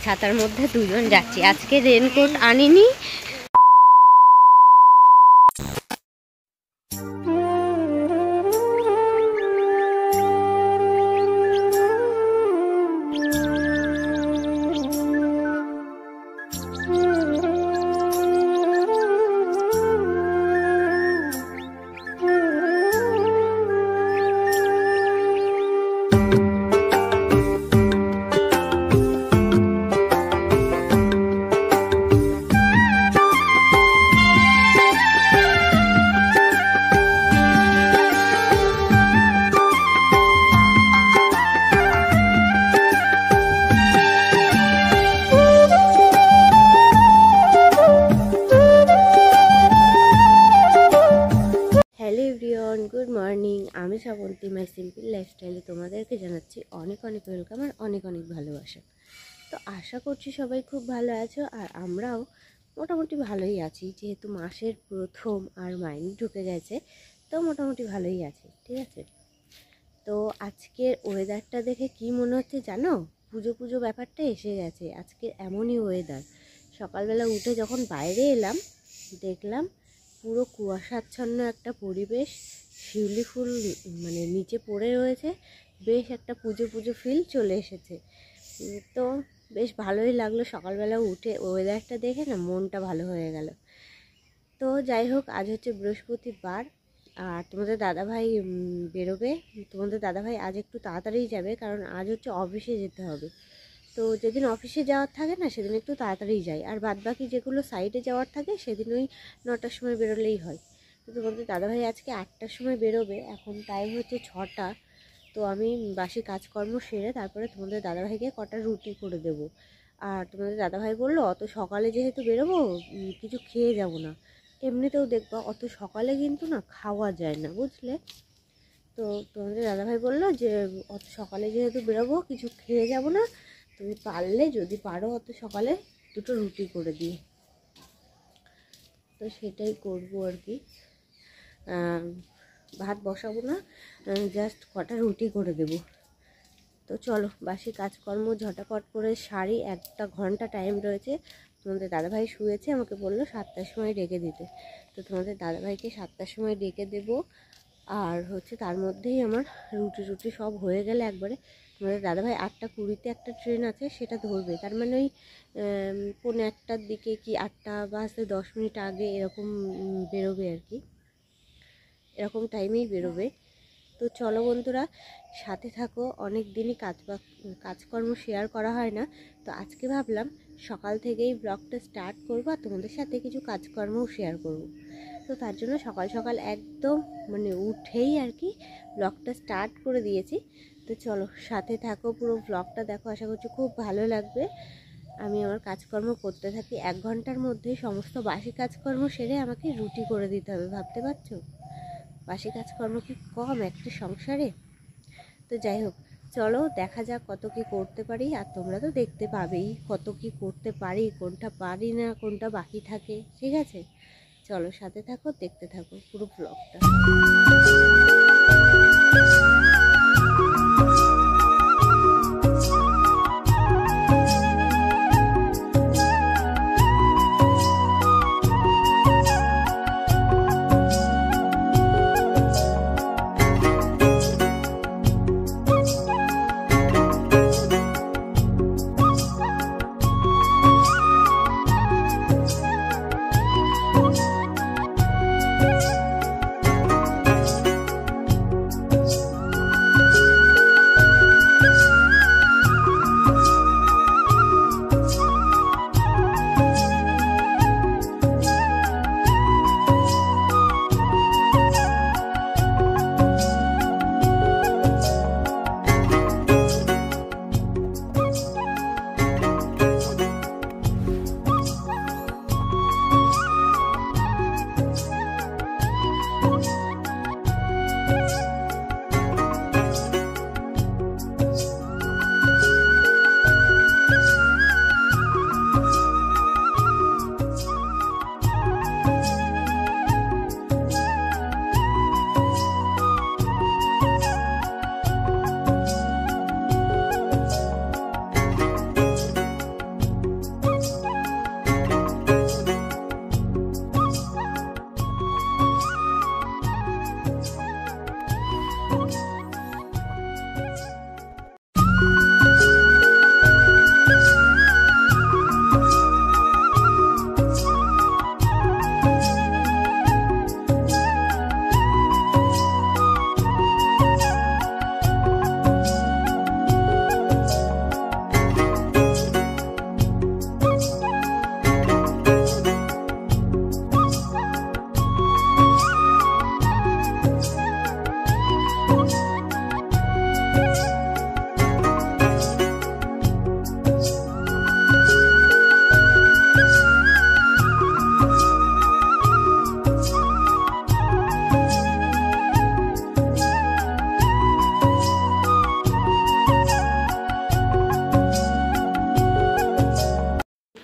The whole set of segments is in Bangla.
ছাতার মধ্যে দুজন যাচ্ছি। আজকে রেনকোট আনিনি। গুড মর্নিং, আমি শ্রাবন্তী মাই সিম্পল লাইফস্টাইলে তোমাদেরকে জানাচ্ছি অনেক অনেক ওয়েলকাম আর অনেক অনেক ভালোবাসা। তো আশা করছি সবাই খুব ভালো আছো, আর আমরাও মোটামুটি ভালোই আছি। যেহেতু মাসের প্রথম আর মাইনে ঢুকে গেছে, তো মোটামুটি ভালোই আছি, ঠিক আছে। তো আজকের ওয়েদারটা দেখে কি মনে হচ্ছে জানো? পুজো পুজো ব্যাপারটা এসে গেছে। আজকে এমনই ওয়েদার। সকালবেলা উঠে যখন বাইরে এলাম, দেখলাম পুরো কুয়াশাচ্ছন্ন একটা পরিবেশ, শিউলি ফুল মানে নিচে পড়ে রয়েছে, বেশ একটা পুজো পুজো ফিল চলে এসেছে। তো বেশ ভালোই লাগলো সকালবেলা উঠে ওয়েদারটা দেখে, না মনটা ভালো হয়ে গেল। তো যাই হোক, আজ হচ্ছে বৃহস্পতিবার, আর তোমাদের দাদাভাই বেরোবে। তোমাদের দাদাভাই আজ একটু তাড়াতাড়ি যাবে, কারণ আজ হচ্ছে অফিসে যেতে হবে। তো যেদিন অফিসে যাওয়ার থাকে না, সেদিন একটু তাড়াতাড়ি যায়, আর বাদবাকি যেগুলো সাইডে যাওয়ার থাকে সেদিন ওই 9টার সময় বেরোলেই হয়। তো তোমাদের দাদাভাই আজকে 8টার সময় বেরোবে, এখন টাইম হচ্ছে 6টা। তো আমি বাসি কাজকর্ম সেরে তারপরে তোমাদের দাদাভাইকে কটা রুটি করে দেবো। আর তোমাদের দাদাভাই বললো অত সকালে যেহেতু বেরোবো, কিছু খেয়ে যাব না। এমনিতেও দেখবা অত সকালে কিন্তু না খাওয়া যায় না, বুঝলে। তো তোমাদের দাদাভাই বললো যে অত সকালে যেহেতু বেরোবো, কিছু খেয়ে যাব না, তুমি পারলে যদি পারো অত সকালে দুটো রুটি করে দিয়ে। তো সেটাই করবো আর কি। ভাত বসাবো না, জাস্ট কটা রুটি করে দেব। তো চলো বাসি কাজকর্ম ঝটাপট করে সারি, 1 ঘন্টা টাইম রয়েছে। তোমাদের দাদাভাই শুয়েছে, আমাকে বললো 7টার সময় ডেকে দিতে। তো তোমাদের দাদাভাইকে 7টার সময় ডেকে দেব। আর হচ্ছে তার মধ্যেই আমার রুটি সব হয়ে গেলে একবারে তোমাদের দাদাভাই 8:20 একটা ট্রেন আছে, সেটা ধরবে। তার মানে ওই 1:45টার দিকে কি 8টা বাজতে 10 মিনিট আগে এরকম বেরোবে আর কি, এরকম টাইমেই বেরোবে। তো চলো বন্ধুরা, সাথে থাকো। অনেক দিনই কাজকর্ম শেয়ার করা হয় না, তো আজকে ভাবলাম সকাল থেকেই ব্লগটা স্টার্ট করবো, আর তোমাদের সাথে কিছু কাজকর্মও শেয়ার করব। তো তার জন্য সকাল সকাল একদম মানে উঠেই আর কি ব্লগটা স্টার্ট করে দিয়েছি। তো চলো সাথে থাকো, পুরো ব্লগটা দেখো, আশা করছি খুব ভালো লাগবে। আমি আমার কাজকর্ম করতে থাকি। 1 ঘন্টার মধ্যেই সমস্ত বাসি কাজকর্ম সেরে আমাকে রুটি করে দিতে হবে, ভাবতে পারছো? বাসি কাজকর্ম কি কম একটা সংসারে? তো যাই হোক, চলো দেখা যাক কত কি করতে পারি। আর তোমরা তো দেখতে পাবেই কত কি করতে পারি, কোনটা পারি না, কোনটা বাকি থাকে, ঠিক আছে। চলো সাথে থাকো, দেখতে থাকো পুরো ব্লগটা।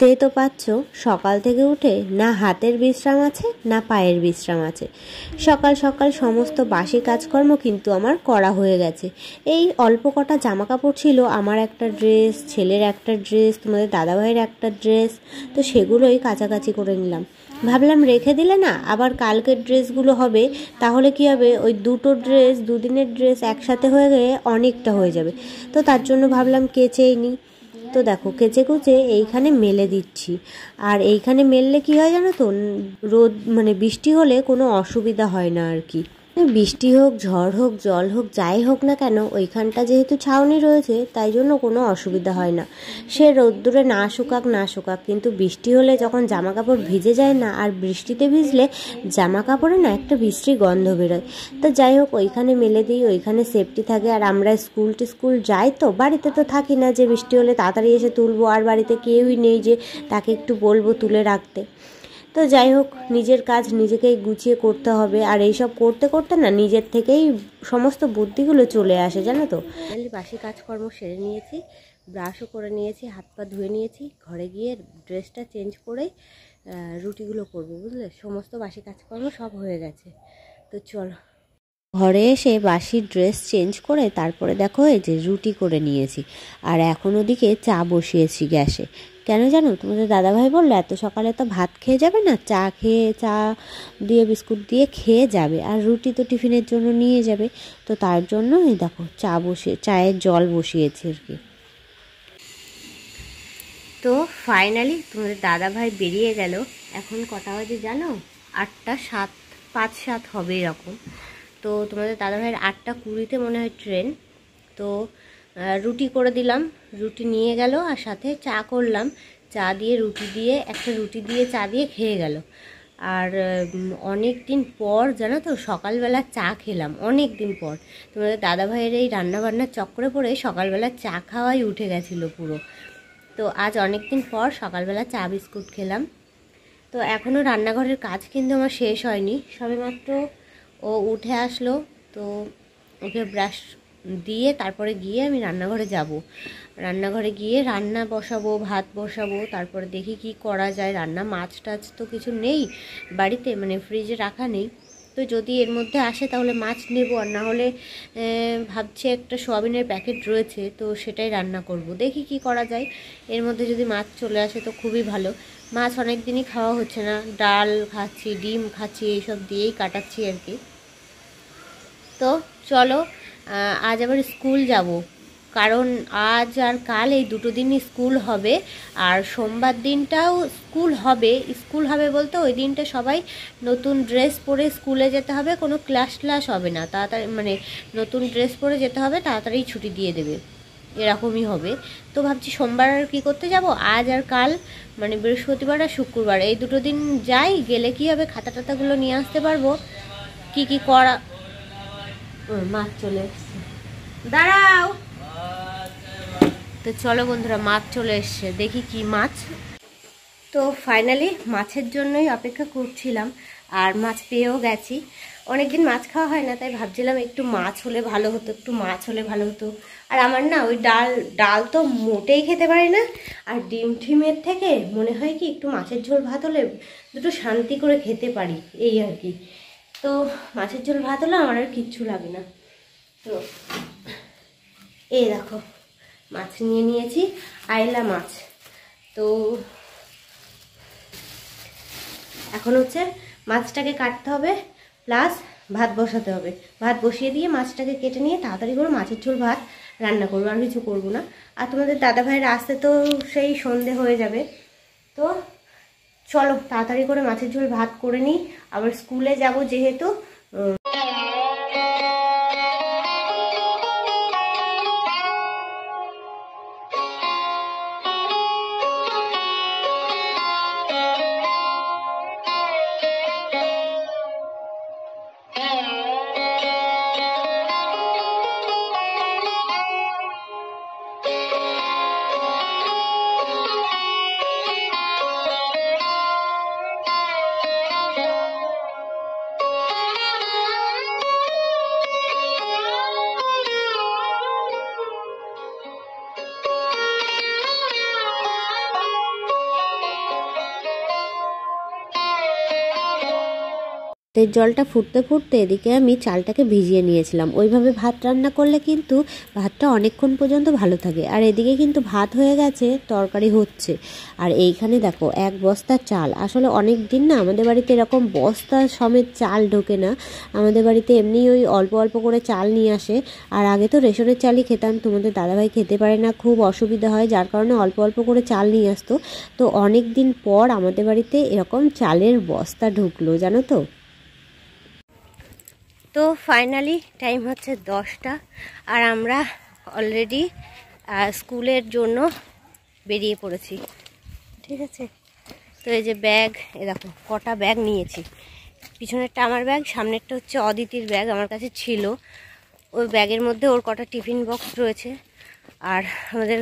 বুঝতেই তো পারছো সকাল থেকে উঠে না হাতের বিশ্রাম আছে না পায়ের বিশ্রাম আছে। সকাল সকাল সমস্ত বাসি কাজকর্ম কিন্তু আমার করা হয়ে গেছে। এই অল্প কটা জামা কাপড় ছিল, আমার একটা ড্রেস, ছেলের একটা ড্রেস, তোমাদের দাদাভাইয়ের একটা ড্রেস, তো সেগুলোই কাচাকাচি করে নিলাম। ভাবলাম রেখে দিলে না আবার কালকের ড্রেসগুলো হবে, তাহলে কি হবে ওই দুটো ড্রেস, দুদিনের ড্রেস একসাথে হয়ে গিয়ে অনেকটা হয়ে যাবে। তো তার জন্য ভাবলাম কেচেই নিই। তো দেখো কেচে কুচে এইখানে মেলে দিচ্ছি। আর এইখানে মেললে কি হয় জানো তো, রোদ মানে বৃষ্টি হলে কোনো অসুবিধা হয় না আর কি। বৃষ্টি হোক, ঝড় হোক, জল হোক, যাই হোক না কেন, ওইখানটা যেহেতু ছাউনি রয়েছে তাই জন্য কোনো অসুবিধা হয় না। সে রোদ্দুরে না শুকাক, কিন্তু বৃষ্টি হলে যখন জামা কাপড় ভিজে যায় না, আর বৃষ্টিতে ভিজলে জামা কাপড়ে না একটা বিশ্রী গন্ধ বেরোয়। তো যাই হোক ওইখানে মেলে দিই, ওইখানে সেফটি থাকে। আর আমরা স্কুল যাই, তো বাড়িতে তো থাকি না যে বৃষ্টি হলে তাড়াতাড়ি এসে তুলবো, আর বাড়িতে কেউই নেই যে তাকে একটু বলবো তুলে রাখতে। তো যাই হোক নিজের কাজ নিজেকেই গুছিয়ে করতে হবে। আর এইসব করতে করতে না নিজের থেকেই সমস্ত বুদ্ধিগুলো চলে আসে, জানো তো। বাসি কাজকর্ম সেরে নিয়েছি, ব্রাশও করে নিয়েছি, হাত পা ধুয়ে নিয়েছি। ঘরে গিয়ে ড্রেসটা চেঞ্জ করে রুটিগুলো করবো, বুঝলে। সমস্ত বাসি কাজকর্ম সব হয়ে গেছে। তো চলো, ঘরে এসে বাসি ড্রেস চেঞ্জ করে তারপরে দেখো এই যে রুটি করে নিয়েছি। আর এখন ওদিকে চা বসিয়েছি গ্যাসে। কেন জানো, তোমাদের দাদাভাই বললো এত সকালে তো ভাত খেয়ে যাবে না, চা দিয়ে বিস্কুট দিয়ে খেয়ে যাবে, আর রুটি তো টিফিনের জন্য নিয়ে যাবে। তো তার জন্য এই দেখো চায়ের জল বসিয়েছি আর কি। তো ফাইনালি তোমাদের দাদাভাই বেরিয়ে গেল। এখন কটা বাজে জানো, 8টা 7, 5-7 হবে এরকম। তো তোমাদের দাদাভাইয়ের 8টা 20-তে মনে হয় ট্রেন। তো রুটি করে দিলাম, রুটি নিয়ে গেল, আর সাথে চা করলাম। চা দিয়ে রুটি দিয়ে, একটা রুটি দিয়ে চা দিয়ে খেয়ে গেল। আর অনেক দিন পর জানো তো সকালবেলা চা খেলাম, অনেক দিন পর। তোমাদের দাদাভাইয়ের এই রান্নাবান্নার চক্করে পড়ে সকালবেলা চা খাওয়াই উঠে গেছিলো পুরো। তো আজ অনেক দিন পর সকালবেলা চা বিস্কুট খেলাম। তো এখনও রান্নাঘরের কাজ কিন্তু আমার শেষ হয়নি, সবেমাত্র ও উঠে আসলো। তো ওকে ব্রাশ দিয়ে তারপরে গিয়ে আমি রান্নাঘরে যাব। রান্নাঘরে গিয়ে রান্না বসাবো, ভাত বসাবো, তারপরে দেখি কি করা যায় রান্না। মাছ টাছ তো কিছু নেই বাড়িতে, মানে ফ্রিজে রাখা নেই। তো যদি এর মধ্যে আসে তাহলে মাছ নেব, আর না হলে ভাবছি একটা সোয়াবিনের প্যাকেট রয়েছে, তো সেটাই রান্না করব। দেখি কি করা যায়। এর মধ্যে যদি মাছ চলে আসে তো খুবই ভালো। মাছ অনেক দিনই খাওয়া হচ্ছে না, ডাল খাচ্ছি, ডিম খাচ্ছি, এইসব দিয়েই কাটাচ্ছি আর কি। তো চলো, আজ আবার স্কুল যাব, কারণ আজ আর কাল এই দুটো দিনই স্কুল হবে। আর সোমবার দিনটাও স্কুল হবে বলতে ওই দিনটা সবাই নতুন ড্রেস পরে স্কুলে যেতে হবে, কোনো ক্লাস হবে না, তাড়াতাড়ি মানে নতুন ড্রেস পরে যেতে হবে, তাড়াতাড়ি ছুটি দিয়ে দেবে, এরকমই হবে। তো ভাবছি সোমবার আর কী করতে যাব, আজ আর কাল মানে বৃহস্পতিবার আর শুক্রবার এই দুটো দিন যাই, গেলে কি হবে খাতা টাতাগুলো নিয়ে আসতে পারবো। কি করা, মাছ চলে এসছে, দাঁড়াও। তো চলো বন্ধুরা, মাছ চলে এসছে, দেখি কি মাছ। তো ফাইনালি মাছের জন্যই অপেক্ষা করছিলাম, আর মাছ পেয়েও গেছি। অনেকদিন মাছ খাওয়া হয় না, তাই ভাবছিলাম একটু মাছ হলে ভালো হতো। আর আমার না ওই ডাল তো মোটেই খেতে পারি না। আর ডিম ঠিমের থেকে মনে হয় কি একটু মাছের ঝোল ভাত হলে দুটো শান্তি করে খেতে পারি, এই আর কি। তো মাছের ঝোল ভাত হলে আমার আর কিচ্ছু লাগে না। তো এই দেখো মাছ নিয়ে নিয়েছি, আইলা মাছ। তো এখন হচ্ছে মাছটাকে কাটতে হবে, প্লাস ভাত বসাতে হবে। ভাত বসিয়ে দিয়ে মাছটাকে কেটে নিয়ে তাড়াতাড়ি করে মাছের ঝোল ভাত রান্না করবো, আর কিছু করবো না। আর তোমাদের দাদাভাইয়ের আসতে তো সেই সন্ধে হয়ে যাবে। তো চলো তাড়াতাড়ি করে মাছের ঝোল ভাত করে নিই, আবার স্কুলে যাব যেহেতু। তেল জলটা ফুটতে ফুটতে এদিকে আমি চালটাকে ভিজিয়ে নিয়েছিলাম। ওইভাবে ভাত রান্না করলে কিন্তু ভাতটা অনেকক্ষণ পর্যন্ত ভালো থাকে। আর এদিকে কিন্তু ভাত হয়ে গেছে, তরকারি হচ্ছে। আর এইখানে দেখো এক বস্তা চাল। আসলে অনেক দিন না আমাদের বাড়িতে এরকম বস্তা সমেত চাল ঢোকে না। আমাদের বাড়িতে এমনি ওই অল্প অল্প করে চাল নিয়ে আসে। আর আগে তো রেশনের চালই খেতাম, তোমাদের দাদাভাই খেতে পারে না, খুব অসুবিধা হয়, যার কারণে অল্প অল্প করে চাল নিয়ে আসতো। তো অনেক দিন পর আমাদের বাড়িতে এরকম চালের বস্তা ঢুকলো, জানো তো। তো ফাইনালি টাইম হচ্ছে 10টা, আর আমরা অলরেডি স্কুলের জন্য বেরিয়ে পড়েছি। ঠিক আছে, তো এই যে ব্যাগ, এ দেখো কটা ব্যাগ নিয়েছি। পিছনেরটা আমার ব্যাগ, সামনেরটা হচ্ছে অদিতির ব্যাগ, আমার কাছে ছিল। ওই ব্যাগের মধ্যে ওর কটা টিফিন বক্স রয়েছে, আর আমাদের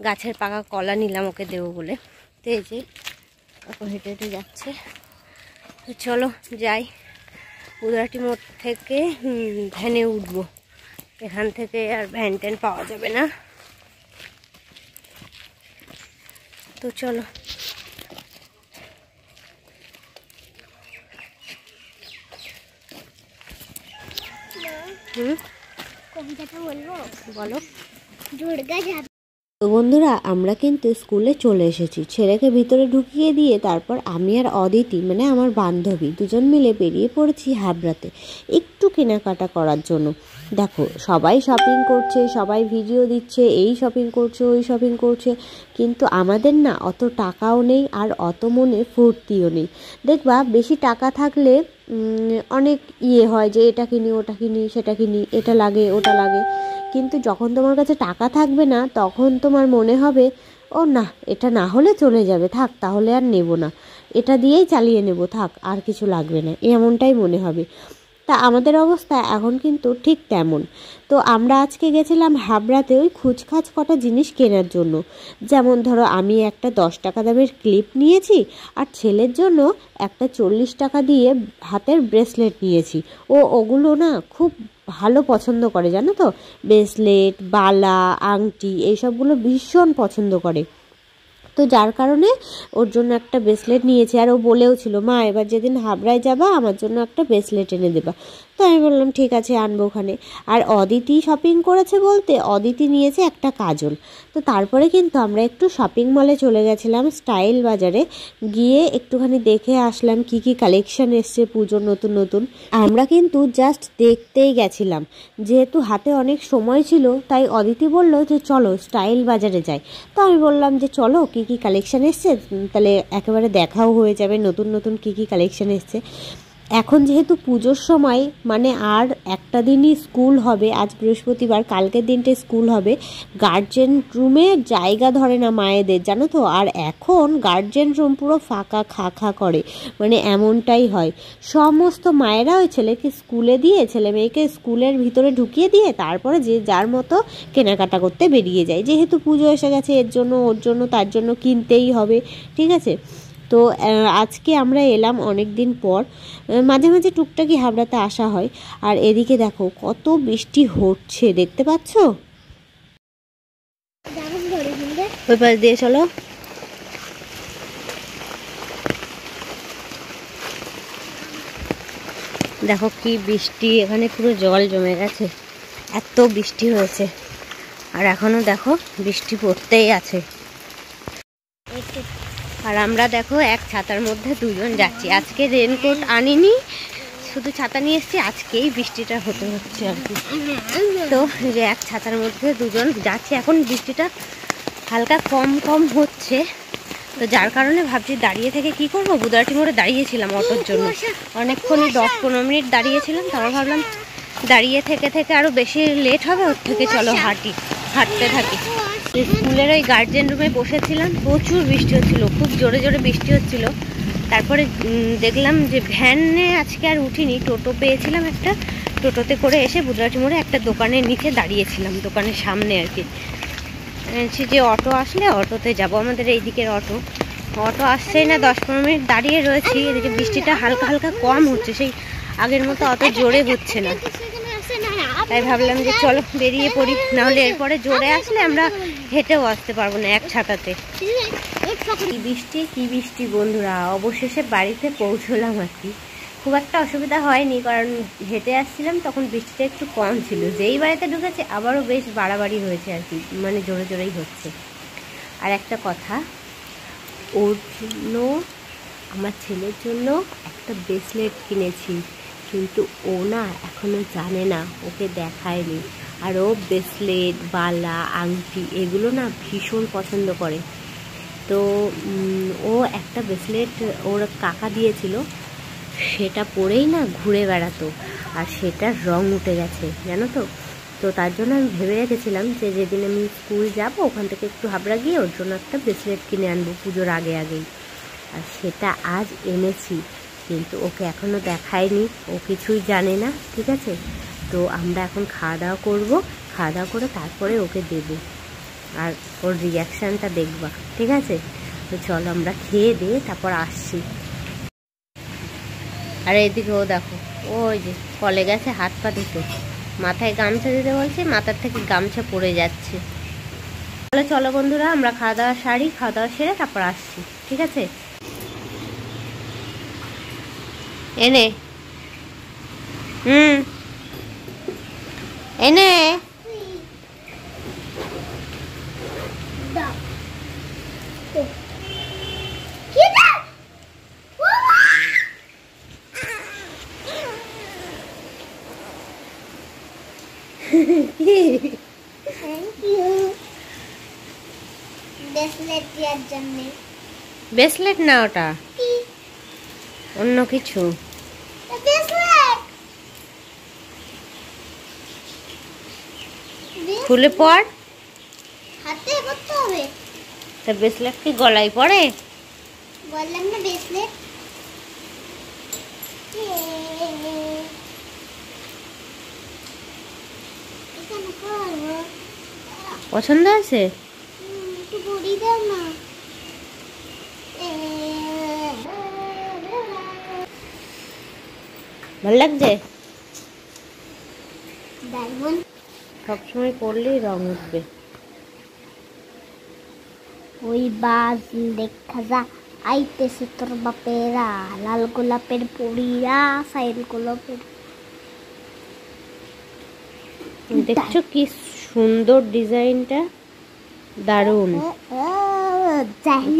গাছের পাকা কলা নিলাম ওকে দেবো বলে। তো এই যে এখন হেঁটে হেঁটে যাচ্ছে। তো চলো যাই, উদরাটি মোড় থেকে ভ্যানে উঠবো। এখান থেকে আর ভ্যান ট্যান পাওয়া যাবে না। তো চলো। কবিতাটা বলবো? বলো। দুর্গা যাবে। তো বন্ধুরা, আমরা কিন্তু স্কুলে চলে এসেছি। ছেলেকে ভিতরে ঢুকিয়ে দিয়ে তারপর আমি আর অদিতি, মানে আমার বান্ধবী, দুজন মিলে বেরিয়ে পড়েছি হাবড়াতে একটু কেনাকাটা করার জন্য। দেখো সবাই শপিং করছে, সবাই ভিডিও দিচ্ছে, এই শপিং করছে ওই শপিং করছে, কিন্তু আমাদের না অত টাকাও নেই আর অত মনে ফুর্তিও নেই। দেখবা বেশি টাকা থাকলে অনেক হয় যে এটা কিনি ওটা কিনি সেটা কিনি, এটা লাগে ওটা লাগে। কিন্তু যখন তোমার কাছে টাকা থাকবে না, তখন তোমার মনে হবে ও না, এটা না হলে চলে যাবে, থাক তাহলে আর নেব না, এটা দিয়েই চালিয়ে নেব, থাক আর কিছু লাগবে না, এমনটাই মনে হবে। তা আমাদের অবস্থা এখন কিন্তু ঠিক তেমন। তো আমরা আজকে গেছিলাম হাবড়াতে ওই খুচখাচ কটা জিনিস কেনার জন্য। যেমন ধরো আমি একটা 10 টাকা দামের ক্লিপ নিয়েছি, আর ছেলের জন্য একটা 40 টাকা দিয়ে হাতের ব্রেসলেট নিয়েছি। ওগুলো না খুব ভালো পছন্দ করে, জানো তো, ব্রেসলেট, বালা, আংটি এইসবগুলো ভীষণ পছন্দ করে। তো যার কারণে ওর জন্য একটা ব্রেসলেট নিয়েছি। আর ও বলেও ছিল, মা এবার যেদিন হাবড়ায় যাবা আমার জন্য একটা ব্রেসলেট এনে দেবা। তো আমি বললাম ঠিক আছে, আনবো ওখানে। আর অদিতি শপিং করেছে বলতে অদিতি নিয়েছে একটা কাজল। তো তারপরে কিন্তু আমরা একটু শপিং মলে চলে গেছিলাম, স্টাইল বাজারে গিয়ে একটুখানি দেখে আসলাম কি কি কালেকশন এসছে পুজোর নতুন নতুন। আমরা কিন্তু জাস্ট দেখতেই গেছিলাম, যেহেতু হাতে অনেক সময় ছিল, তাই অদিতি বলল যে চলো স্টাইল বাজারে যাই। তো আমি বললাম যে চলো, কি কি কালেকশন এসছে তাহলে একেবারে দেখাও হয়ে যাবে নতুন নতুন কি কি কালেকশন এসছে। এখন যেহেতু পুজোর সময়, মানে আর একটা দিনই স্কুল হবে, আজ বৃহস্পতিবার, কালকের দিনটা স্কুল হবে, গার্জেন রুমে জায়গা ধরে না মায়েদের, জানো তো। আর এখন গার্জেন রুম পুরো ফাঁকা খা খা করে, মানে এমনটাই হয়। সমস্ত মায়েরা ওই ছেলেকে স্কুলে দিয়ে, ছেলে মেয়েকে স্কুলের ভিতরে ঢুকিয়ে দিয়ে তারপরে যে যার মতো কেনাকাটা করতে বেরিয়ে যায়। যেহেতু পুজো এসে গেছে, এর জন্য ওর জন্য তার জন্য কিনতেই হবে, ঠিক আছে। তো আজকে আমরা এলাম অনেক দিন পর, মাঝে মাঝে টুকটাকি হাবড়াতে আসা হয়। আর এদিকে দেখো কত বৃষ্টি হচ্ছে, দেখতে পাচ্ছ? ওই পাশ দিয়ে চলো। দেখো কি বৃষ্টি, এখানে পুরো জল জমে গেছে, এত বৃষ্টি হয়েছে। আর এখনো দেখো বৃষ্টি পড়তেই আছে। আর আমরা দেখো এক ছাতার মধ্যে দুজন যাচ্ছি। আজকে রেনকোট আনিনি, শুধু ছাতা নিয়ে এসেছি, আজকেই বৃষ্টিটা হতে হচ্ছে আর কি। তো যে এক ছাতার মধ্যে দুজন যাচ্ছি। এখন বৃষ্টিটা হালকা কম কম হচ্ছে, তো যার কারণে ভাবছি দাঁড়িয়ে থেকে কি করবো। বুদারাটি মোড়ে দাঁড়িয়েছিলাম অটোর জন্য, অনেকক্ষণই 10-15 মিনিট দাঁড়িয়েছিলাম। তারপর ভাবলাম দাঁড়িয়ে থেকে থেকে আরও বেশি লেট হবে, ওর থেকে চলো হাঁটতে থাকি। স্কুলের ওই গার্জেন রুমে বসেছিলাম, প্রচুর বৃষ্টি হচ্ছিলো, খুব জোরে জোরে বৃষ্টি হচ্ছিলো। তারপরে দেখলাম যে ভ্যানে আজকে আর উঠিনি, টোটো পেয়েছিলাম একটা, টোটোতে করে এসে বুদরাটি মোড়ে একটা দোকানের নিচে দাঁড়িয়েছিলাম, দোকানের সামনে আর কি। যে অটো আসলে অটোতে যাব, আমাদের এই দিকের অটো আসছেই না, 10-15 মিনিট দাঁড়িয়ে রয়েছি। এদিকে বৃষ্টিটা হালকা হালকা কম হচ্ছে, সেই আগের মতো অত জোরে হচ্ছে না। তাই ভাবলাম যে চলো বেরিয়ে পড়ি, নাহলে এরপরে জোরে আসলে আমরা হেঁটেও আসতে পারবো না এক ছাতাতে। কি বৃষ্টি বন্ধুরা, অবশেষে বাড়িতে পৌঁছলাম আর কি। খুব একটা অসুবিধা হয়নি, কারণ হেঁটে আসছিলাম তখন বৃষ্টিটা একটু কম ছিল। যেই বাড়িতে ঢুকেছে আবারও বেশ বাড়াবাড়ি হয়েছে আর কি, মানে জোরে জোরেই হচ্ছে। আর একটা কথা, ওর জন্য, আমার ছেলের জন্য একটা ব্রেসলেট কিনেছি, কিন্তু ও না এখনও জানে না, ওকে দেখায়নি। আর ও ব্রেসলেট, বালা, আংটি এগুলো না ভীষণ পছন্দ করে। তো ও একটা ব্রেসলেট ওর কাকা দিয়েছিল, সেটা পরেই না ঘুরে বেড়াতো, আর সেটার রং উঠে গেছে জানো তো। তো তার জন্য আমি ভেবে রেখেছিলাম যে যেদিন আমি স্কুল যাব ওখান থেকে একটু হাবড়া গিয়ে ওর জন্য একটা ব্রেসলেট কিনে আনবো পুজোর আগে আগেই। আর সেটা আজ এনেছি, কিন্তু ওকে এখনও দেখায়নি, ও কিছুই জানে না, ঠিক আছে। তো আমরা এখন খাওয়া দাওয়া করবো, খাওয়া দাওয়া করে তারপরে ওকে দেবো, আর ওর রিয়াকশানটা দেখবা, ঠিক আছে। তো চলো আমরা খেয়ে দিয়ে তারপর আসছি। আর এদিকে ও দেখো, ওই যে কলে গেছে হাত পা ধুতে, মাথায় গামছা দিতে বলছি, মাথার থেকে গামছা পড়ে যাচ্ছে। তাহলে চলো বন্ধুরা, আমরা খাওয়া দাওয়া সারি, খাওয়া দাওয়া সেরে তারপর আসছি, ঠিক আছে। এনে এনে ব্রেসলেট না, ওটা অন্য কিছু। খুলে পড়, হাতে করতে হবে। তা ব্রেসলেট কি গলায় পড়ে? বললাম না ব্রেসলেট। পছন্দ আছে? ভাল লাগছে? সবসময় পড়লেই রং উঠবে। ওই বাজ দেখা যা আইতেছে তোর বাপেরা, লাল গোলাপের পরিয়া সাইল গোলাপের। দেখছো কি সুন্দর ডিজাইনটা, দারুণ।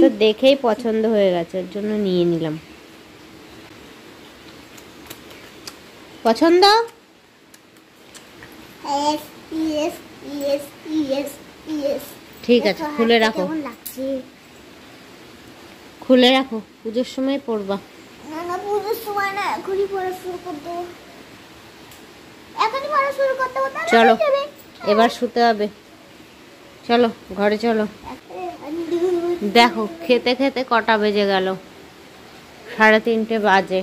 তো দেখেই পছন্দ হয়ে গেছে, ওর জন্য নিয়ে নিলাম। পছন্দ? ঠিক আছে, খুলে রাখো, খুলে রাখো, পুজোর সময় পরবা। না পুজোর সময় না, এখনই পড়া শুরু করতে হবে, এখনই পড়া শুরু করতে হবে। চলো এবার শুতে হবে, চলো ঘরে চলো। দেখো খেতে খেতে কটা বেজে গেল, 3:30 বাজে।